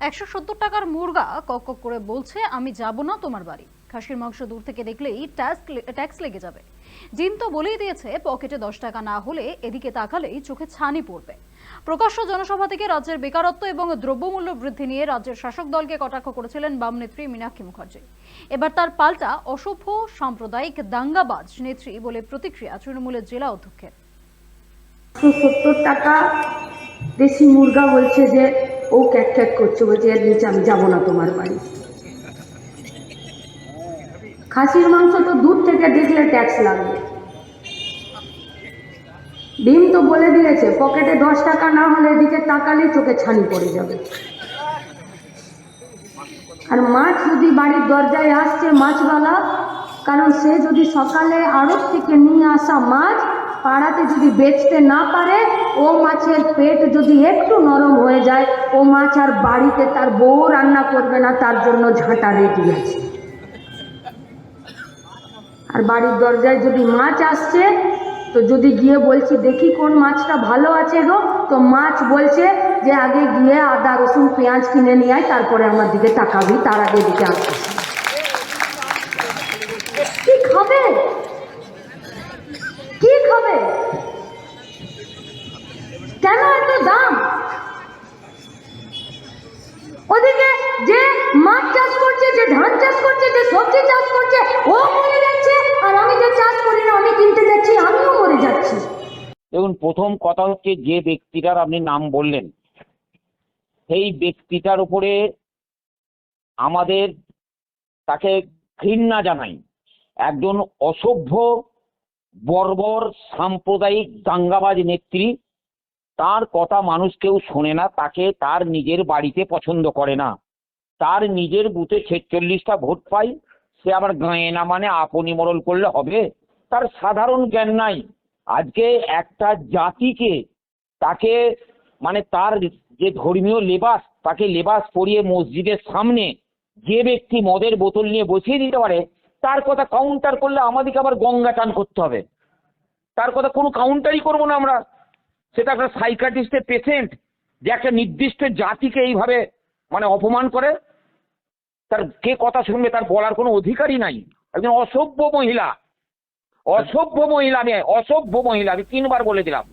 170 টাকার মুরগা cock cock করে বলছে, আমি যাব না তোমার বাড়ি। খাসির মাংস দূর থেকে দেখলেই ট্যাক্স লেগে যাবে। জিন তো বলেই দিয়েছে, পকেটে 10 টাকা না হলে এদিকে তাকালেই চোখে ছানি পড়বে। প্রকাশ্য জনসভা থেকে রাজ্যের বেকারত্ব এবং দ্রব্যমূল্য বৃদ্ধি নিয়ে রাজ্যের শাসক দলকে কটাক্ষ করেছিলেন বাম নেত্রী মীনাক্ষী মুখার্জি। এবার তার পাল্টা অসভ্য সাম্প্রদায়িক দাঙ্গাবাজ নেত্রী বলে প্রতিক্রিয়া তৃণমূলের জেলা অধ্যক্ষের। 170 টাকা দেশি মুরগা বলছে যে ও ক্যাক ক্যাক করছে, বলছে এর নিচে আমি যাবো না তোমার বাড়ি। খাসির মাংস তো দূর থেকে দেখলে ট্যাক্স লাগবে। ডিম তো বলে দিয়েছে, পকেটে 10 টাকা না হলে এদিকে তাকালেই চোখে ছানি পড়ে যাবে। আর মাছ যদি বাড়ির দরজায় আসছে মাছওয়ালা, কারণ সে যদি সকালে আড়ত থেকে নিয়ে আসা মাছ পাড়াতে যদি বেচতে না পারে, ও মাছের পেট যদি একটু নরম হয়ে যায়, ও মাছ আর বাড়িতে তার বউ রান্না করবে না, তার জন্য ঝাঁটা রেডি আছে। আর বাড়ির দরজায় যদি মাছ আসছে, তো যদি গিয়ে বলছি দেখি কোন মাছটা ভালো আছে গো, তো মাছ বলছে যে আগে গিয়ে আদা রসুন পেঁয়াজ কিনে নিয়ে আয়, তারপরে আমার দিকে তাকাবি, তার আগে দিকে আসছিস। কি খাবে, কি খাবে? কেন এত দাম? ওদিকে যে মাছ চাষ করছে, যে ধান চাষ করছে, যে সবজি চাষ করছে, ও মরে যাচ্ছে, আর আমি যে চাষ করি না, আমি কিনতে যাচ্ছি, আমিও মরে যাচ্ছি। দেখুন, প্রথম কথা হচ্ছে যে ব্যক্তিটার আপনি নাম বললেন, সেই ব্যক্তিটার উপরে আমাদের তাকে ঘৃণা জানাই। একজন অসভ্য বর্বর সাম্প্রদায়িক দাঙ্গাবাজ নেত্রী, তার কথা মানুষ কেউ শোনে না, তাকে তার নিজের বাড়িতে পছন্দ করে না, তার নিজের বুথে 46টা ভোট পাই, সে আবার গায়ে না মানে আপনি মরল করলে হবে? তার সাধারণ জ্ঞান নাই। আজকে একটা জাতিকে তাকে মানে তার যে ধর্মীয় লেবাস, তাকে লেবাস পরিয়ে মসজিদের সামনে যে ব্যক্তি মদের বোতল নিয়ে বসিয়ে দিতে পারে, তার কথা কাউন্টার করলে আমাদেরকে আবার গঙ্গা টান করতে হবে। তার কথা কোনো কাউন্টারই করবো না আমরা। সেটা একটা সাইকাটিস্টের পেশেন্ট যে একটা নির্দিষ্ট জাতিকে এইভাবে মানে অপমান করে, তার কে কথা শুনবে? তার বলার কোনো অধিকারই নাই। একজন অসভ্য মহিলা, অসভ্য মহিলা, আমি অসভ্য মহিলা, আমি 3বার বলে দিলাম।